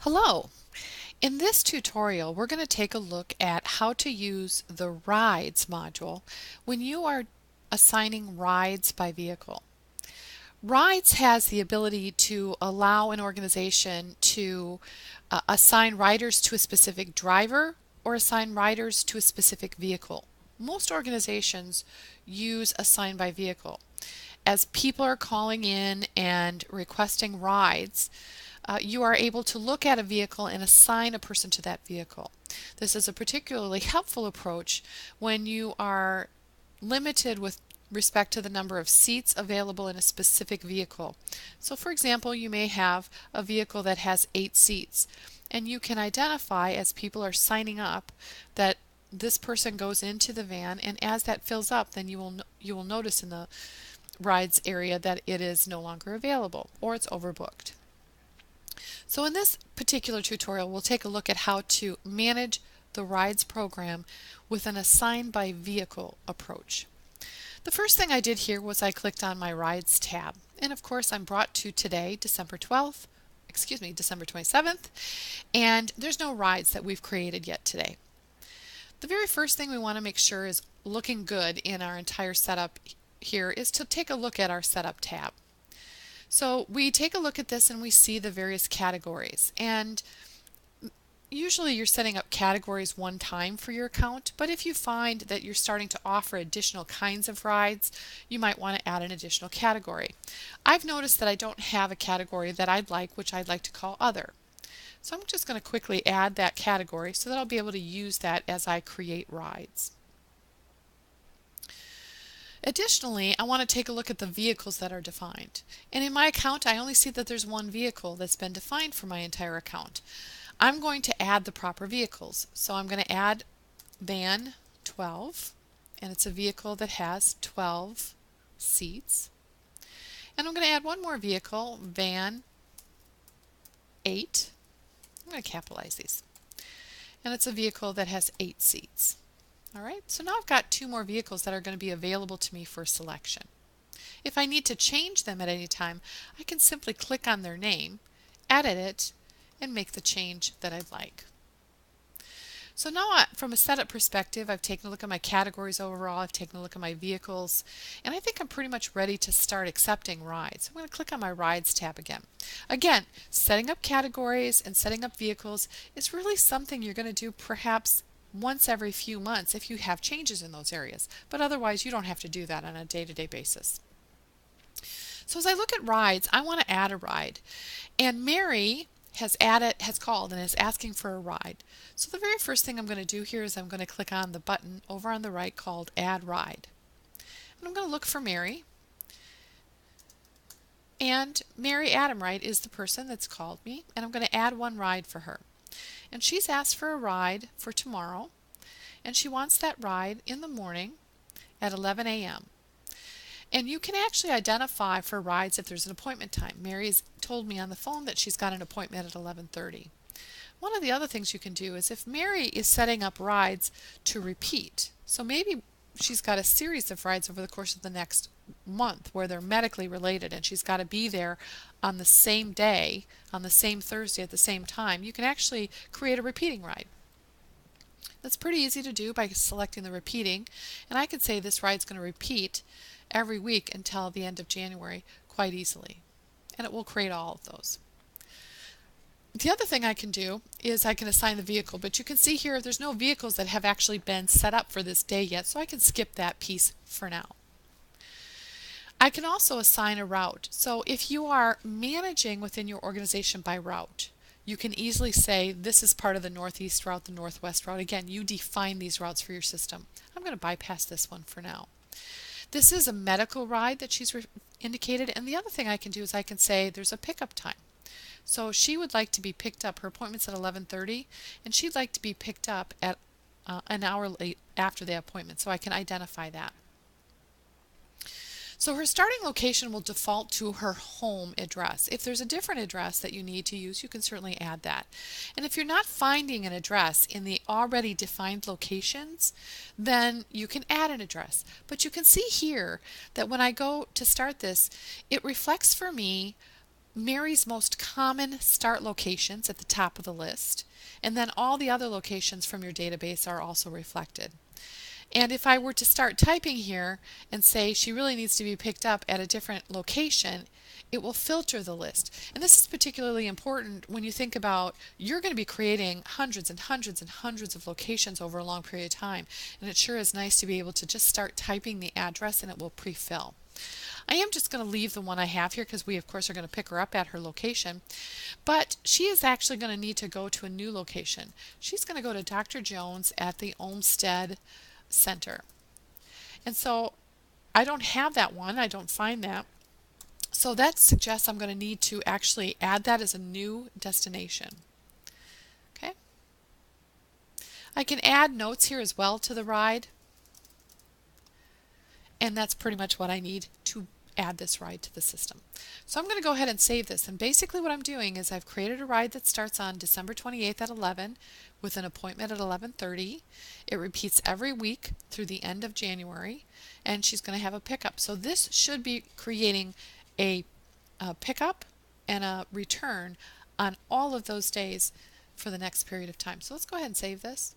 Hello! In this tutorial, we're going to take a look at how to use the Rides module when you are assigning rides by vehicle. Rides has the ability to allow an organization to assign riders to a specific driver or assign riders to a specific vehicle. Most organizations use assign by vehicle. As people are calling in and requesting rides, you are able to look at a vehicle and assign a person to that vehicle. This is a particularly helpful approach when you are limited with respect to the number of seats available in a specific vehicle. So for example, you may have a vehicle that has 8 seats, and you can identify as people are signing up that this person goes into the van, and as that fills up, then you will notice in the rides area that it is no longer available or it's overbooked. So in this particular tutorial, we'll take a look at how to manage the rides program with an assign by vehicle approach. The first thing I did here was I clicked on my rides tab, and of course I'm brought to today, December 27th, and there's no rides that we've created yet today. The very first thing we want to make sure is looking good in our entire setup here is to take a look at our setup tab. So we take a look at this and we see the various categories, and usually you're setting up categories one time for your account, but if you find that you're starting to offer additional kinds of rides, you might want to add an additional category. I've noticed that I don't have a category that I'd like, which I'd like to call other. So I'm just going to quickly add that category so that I'll be able to use that as I create rides. Additionally, I want to take a look at the vehicles that are defined. And in my account, I only see that there's one vehicle that's been defined for my entire account. I'm going to add the proper vehicles. So I'm going to add van 12, and it's a vehicle that has 12 seats. And I'm going to add one more vehicle, van 8. I'm going to capitalize these. And it's a vehicle that has 8 seats. All right, so now I've got 2 more vehicles that are going to be available to me for selection. If I need to change them at any time, I can simply click on their name, edit it, and make the change that I'd like. So now from a setup perspective, I've taken a look at my categories overall, I've taken a look at my vehicles, and I think I'm pretty much ready to start accepting rides. I'm going to click on my Rides tab again. Again, setting up categories and setting up vehicles is really something you're going to do perhaps once every few months if you have changes in those areas, but otherwise you don't have to do that on a day-to-day basis. So as I look at rides, I want to add a ride, and Mary has called and is asking for a ride. So the very first thing I'm going to do here is I'm going to click on the button over on the right called Add Ride. And I'm going to look for Mary, and Mary Adamright is the person that's called me, and I'm going to add one ride for her. And she's asked for a ride for tomorrow, and she wants that ride in the morning at 11 a.m. And you can actually identify for rides if there's an appointment time. Mary's told me on the phone that she's got an appointment at 11:30. One of the other things you can do is if Mary is setting up rides to repeat, so maybe she's got a series of rides over the course of the next month where they're medically related and she's got to be there on the same day, on the same Thursday at the same time, you can actually create a repeating ride. That's pretty easy to do by selecting the repeating, and I could say this ride's going to repeat every week until the end of January quite easily, and it will create all of those. The other thing I can do is I can assign the vehicle, but you can see here there's no vehicles that have actually been set up for this day yet, so I can skip that piece for now. I can also assign a route. So if you are managing within your organization by route, you can easily say this is part of the Northeast route, the Northwest route. Again, you define these routes for your system. I'm going to bypass this one for now. This is a medical ride that she's indicated, and the other thing I can do is I can say there's a pickup time. So she would like to be picked up, her appointment's at 11:30, and she'd like to be picked up at an hour late after the appointment, so I can identify that. So her starting location will default to her home address. If there's a different address that you need to use, you can certainly add that. And if you're not finding an address in the already defined locations, then you can add an address. But you can see here that when I go to start this, it reflects for me Mary's most common start locations at the top of the list, and then all the other locations from your database are also reflected. And if I were to start typing here and say she really needs to be picked up at a different location, it will filter the list. And this is particularly important when you think about you're going to be creating hundreds and hundreds and hundreds of locations over a long period of time. And it sure is nice to be able to just start typing the address and it will pre-fill. I am just going to leave the one I have here because we of course are going to pick her up at her location, but she is actually going to need to go to a new location. She's going to go to Dr. Jones at the Olmsted Center. And so I don't have that one, I don't find that. So that suggests I'm going to need to actually add that as a new destination. Okay. I can add notes here as well to the ride. And that's pretty much what I need to add this ride to the system. So I'm going to go ahead and save this. And basically what I'm doing is I've created a ride that starts on December 28th at 11 with an appointment at 11:30. It repeats every week through the end of January, and she's going to have a pickup. So this should be creating a pickup and a return on all of those days for the next period of time. So let's go ahead and save this.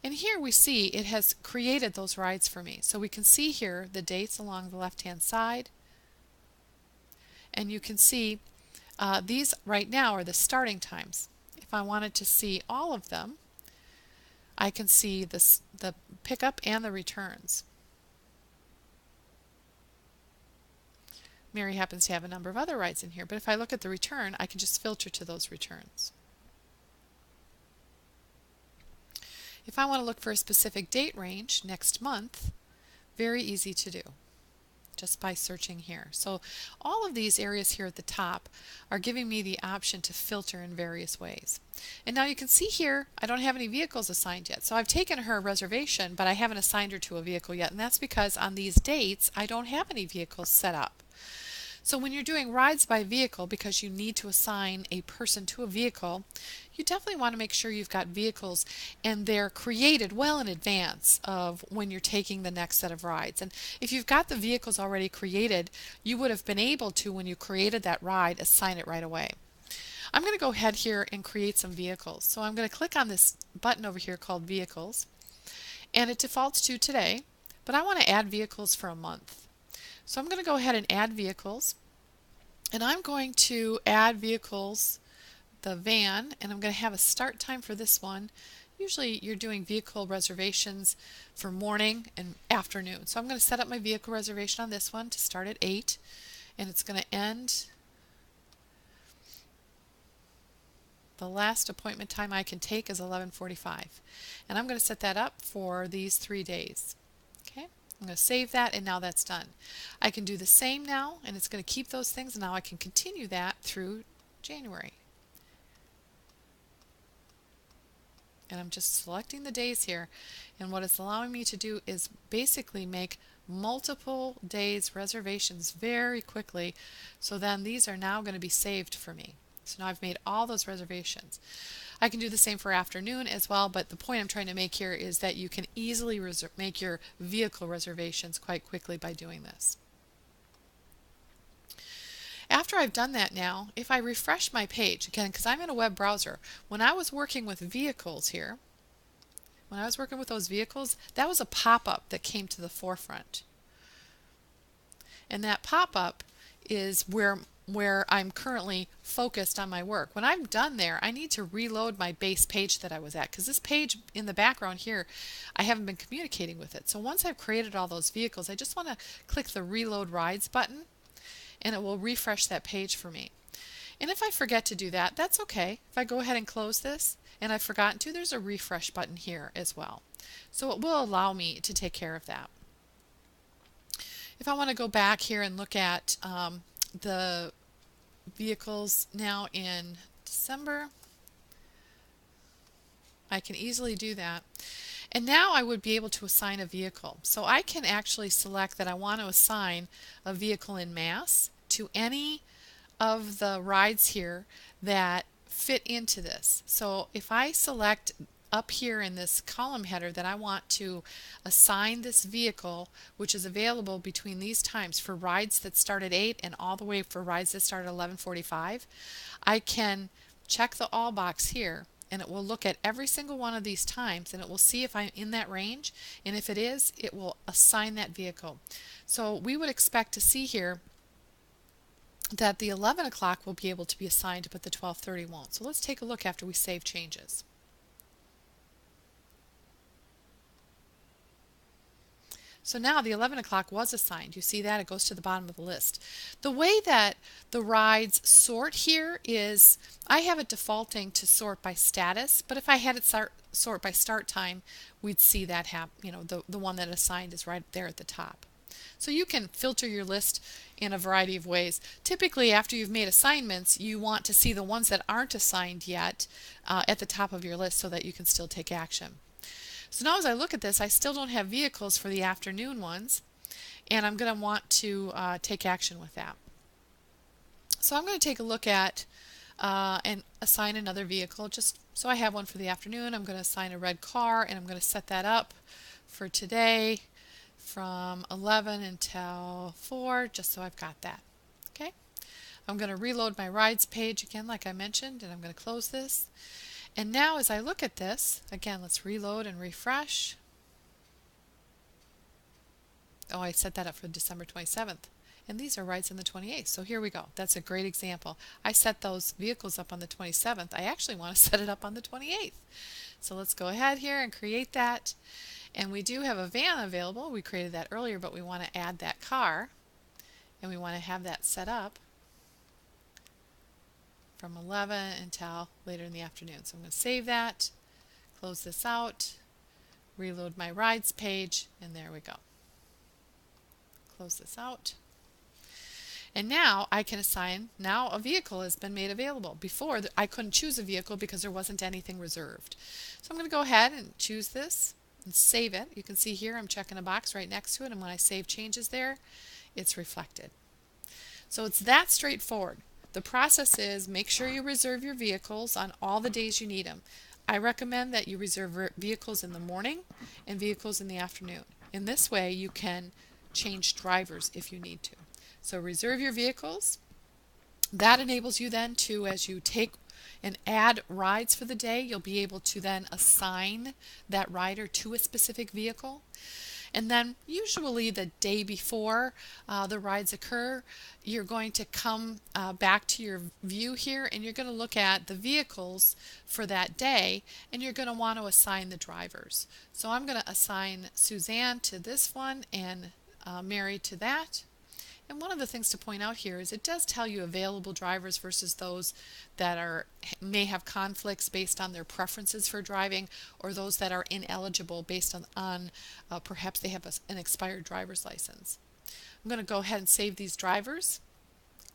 And here we see it has created those rides for me. So we can see here the dates along the left-hand side. And you can see these right now are the starting times. If I wanted to see all of them, I can see the pickup and the returns. Mary happens to have a number of other rides in here, but if I look at the return, I can just filter to those returns. If I want to look for a specific date range next month, very easy to do just by searching here. So all of these areas here at the top are giving me the option to filter in various ways. And now you can see here I don't have any vehicles assigned yet. So I've taken her reservation, but I haven't assigned her to a vehicle yet, and that's because on these dates I don't have any vehicles set up. So when you're doing rides by vehicle, because you need to assign a person to a vehicle, you definitely want to make sure you've got vehicles and they're created well in advance of when you're taking the next set of rides. And if you've got the vehicles already created, you would have been able to, when you created that ride, assign it right away. I'm going to go ahead here and create some vehicles. So I'm going to click on this button over here called Vehicles, and it defaults to today, but I want to add vehicles for a month. So I'm going to go ahead and add vehicles, and I'm going to add vehicles, the van, and I'm going to have a start time for this one. Usually you're doing vehicle reservations for morning and afternoon. So I'm going to set up my vehicle reservation on this one to start at 8, and it's going to end. The last appointment time I can take is 11:45, and I'm going to set that up for these 3 days. Okay. I'm going to save that, and now that's done. I can do the same now, and it's going to keep those things, and now I can continue that through January. And I'm just selecting the days here, and what it's allowing me to do is basically make multiple days reservations very quickly, so then these are now going to be saved for me. So now I've made all those reservations. I can do the same for afternoon as well, but the point I'm trying to make here is that you can easily make your vehicle reservations quite quickly by doing this. After I've done that now, if I refresh my page, again, because I'm in a web browser, when I was working with vehicles here, when I was working with those vehicles, that was a pop-up that came to the forefront. And that pop-up is where I'm currently focused on my work. When I'm done there, I need to reload my base page that I was at, because this page in the background here, I haven't been communicating with it. So once I've created all those vehicles, I just want to click the Reload Rides button, and it will refresh that page for me. And if I forget to do that, that's okay. If I go ahead and close this and I've forgotten to, there's a refresh button here as well. So it will allow me to take care of that. If I want to go back here and look at the vehicles now in December, I can easily do that. And now I would be able to assign a vehicle. So I can actually select that I want to assign a vehicle in mass to any of the rides here that fit into this. So if I select up here in this column header that I want to assign this vehicle, which is available between these times for rides that start at 8 and all the way for rides that start at 11:45, I can check the all box here, and it will look at every single one of these times, and it will see if I'm in that range, and if it is, it will assign that vehicle. So we would expect to see here that the 11 o'clock will be able to be assigned, but the 12:30 won't. So let's take a look after we save changes. So now the 11 o'clock was assigned. You see that? It goes to the bottom of the list. The way that the rides sort here is I have it defaulting to sort by status, but if I had it sort by start time, we'd see that the one that assigned is right there at the top. So you can filter your list in a variety of ways. Typically, after you've made assignments, you want to see the ones that aren't assigned yet at the top of your list so that you can still take action. So now as I look at this, I still don't have vehicles for the afternoon ones, and I'm going to want to take action with that. So I'm going to take a look at and assign another vehicle. Just so I have one for the afternoon, I'm going to assign a red car, and I'm going to set that up for today from 11 until 4, just so I've got that. Okay. I'm going to reload my rides page again like I mentioned, and I'm going to close this. And now as I look at this, again, let's reload and refresh. Oh, I set that up for December 27th. And these are rides on the 28th. So here we go. That's a great example. I set those vehicles up on the 27th. I actually want to set it up on the 28th. So let's go ahead here and create that. And we do have a van available. We created that earlier, but we want to add that car. And we want to have that set up from 11 until later in the afternoon. So I'm going to save that, close this out, reload my rides page, and there we go. Close this out. And now I can assign, now a vehicle has been made available. Before, I couldn't choose a vehicle because there wasn't anything reserved. So I'm going to go ahead and choose this and save it. You can see here I'm checking a box right next to it, and when I save changes there, it's reflected. So it's that straightforward. The process is make sure you reserve your vehicles on all the days you need them. I recommend that you reserve vehicles in the morning and vehicles in the afternoon. In this way, you can change drivers if you need to. So reserve your vehicles. That enables you then to, as you take and add rides for the day, you'll be able to then assign that rider to a specific vehicle. And then usually the day before the rides occur, you're going to come back to your view here, and you're going to look at the vehicles for that day, and you're going to want to assign the drivers. So I'm going to assign Suzanne to this one and Mary to that. And one of the things to point out here is it does tell you available drivers versus those that may have conflicts based on their preferences for driving, or those that are ineligible based on perhaps they have an expired driver's license. I'm going to go ahead and save these drivers.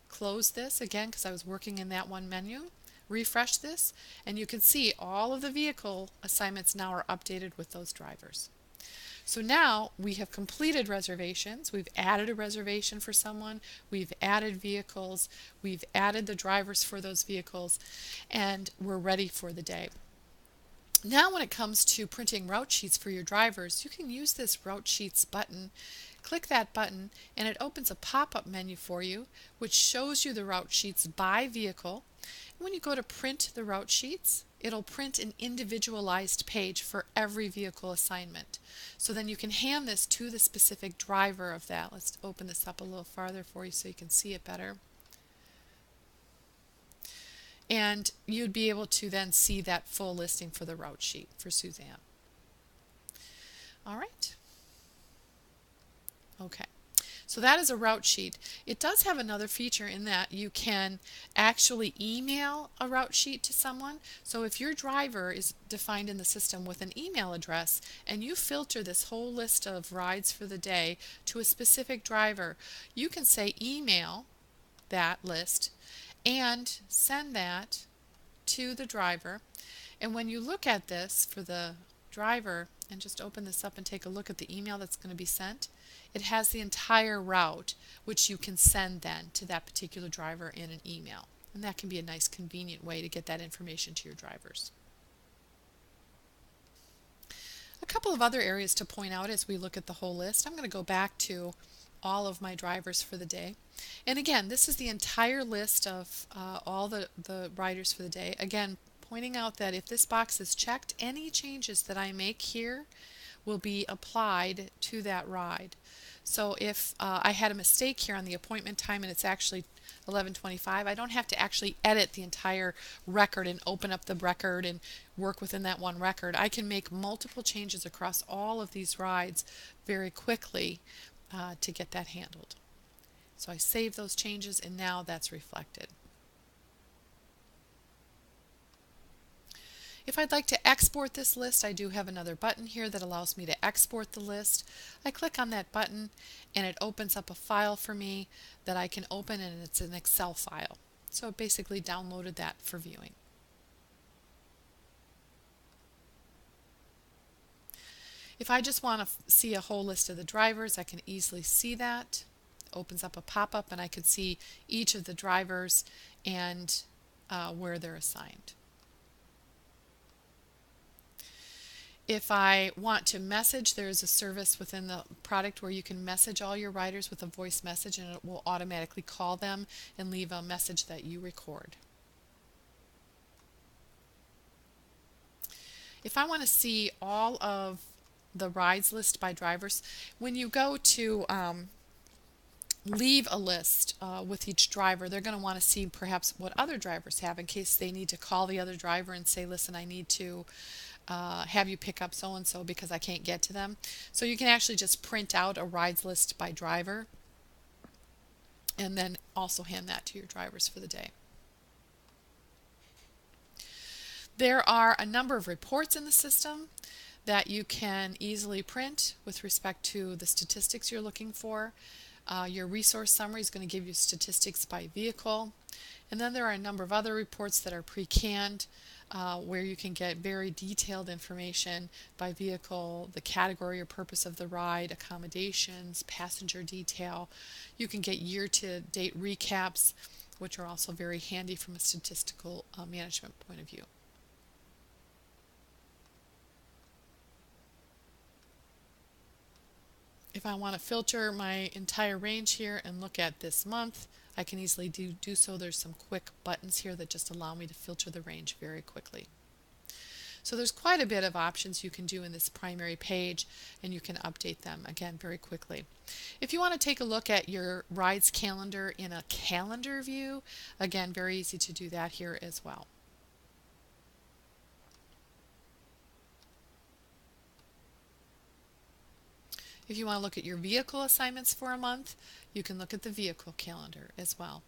Close this again because I was working in that one menu. Refresh this, and you can see all of the vehicle assignments now are updated with those drivers. So now we have completed reservations. We've added a reservation for someone. We've added vehicles. We've added the drivers for those vehicles, and we're ready for the day. Now when it comes to printing route sheets for your drivers, you can use this route sheets button. Click that button, and it opens a pop-up menu for you which shows you the route sheets by vehicle. And when you go to print the route sheets, it'll print an individualized page for every vehicle assignment. So then you can hand this to the specific driver of that. Let's open this up a little farther for you so you can see it better. And you'd be able to then see that full listing for the route sheet for Suzanne. All right. Okay. So that is a route sheet. It does have another feature in that you can actually email a route sheet to someone. So if your driver is defined in the system with an email address and you filter this whole list of rides for the day to a specific driver, you can say email that list and send that to the driver. And when you look at this for the driver and just open this up and take a look at the email that's going to be sent, it has the entire route which you can send then to that particular driver in an email. And that can be a nice convenient way to get that information to your drivers. A couple of other areas to point out as we look at the whole list. I'm going to go back to all of my drivers for the day. And again, this is the entire list of all the riders for the day. Again, pointing out that if this box is checked, any changes that I make here will be applied to that ride. So if I had a mistake here on the appointment time and it's actually 11:25, I don't have to actually edit the entire record and open up the record and work within that one record. I can make multiple changes across all of these rides very quickly to get that handled. So I save those changes and now that's reflected. If I'd like to export this list, I do have another button here that allows me to export the list. I click on that button and it opens up a file for me that I can open, and it's an Excel file. So it basically downloaded that for viewing. If I just want to see a whole list of the drivers, I can easily see that. It opens up a pop-up and I can see each of the drivers and where they're assigned. If I want to message, there's a service within the product where you can message all your riders with a voice message, and it will automatically call them and leave a message that you record. If I want to see all of the rides list by drivers, when you go to leave a list with each driver, they're going to want to see perhaps what other drivers have in case they need to call the other driver and say, listen, I need to have you pick up so-and-so because I can't get to them. So you can actually just print out a rides list by driver and then also hand that to your drivers for the day. There are a number of reports in the system that you can easily print with respect to the statistics you're looking for. Your resource summary is going to give you statistics by vehicle. And then there are a number of other reports that are pre-canned where you can get very detailed information by vehicle, the category or purpose of the ride, accommodations, passenger detail. You can get year-to-date recaps, which are also very handy from a statistical management point of view. If I want to filter my entire range here and look at this month, I can easily do so. There's some quick buttons here that just allow me to filter the range very quickly. So there's quite a bit of options you can do in this primary page, and you can update them again very quickly. If you want to take a look at your rides calendar in a calendar view, again, very easy to do that here as well. If you want to look at your vehicle assignments for a month, you can look at the vehicle calendar as well.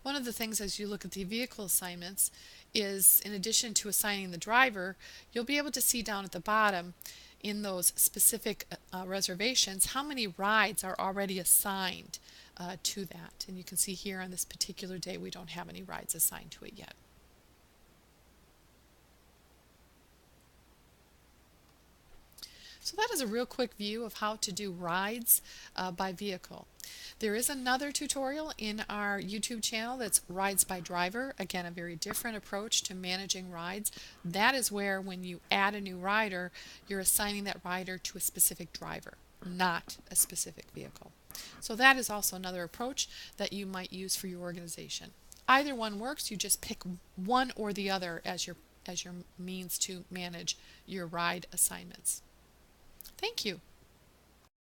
One of the things as you look at the vehicle assignments is, in addition to assigning the driver, you'll be able to see down at the bottom in those specific reservations how many rides are already assigned to that. And you can see here on this particular day we don't have any rides assigned to it yet. So that is a real quick view of how to do rides by vehicle. There is another tutorial in our YouTube channel that's Rides by Driver. Again, a very different approach to managing rides. That is where when you add a new rider, you're assigning that rider to a specific driver, not a specific vehicle. So that is also another approach that you might use for your organization. Either one works, you just pick one or the other as your means to manage your ride assignments. Thank you.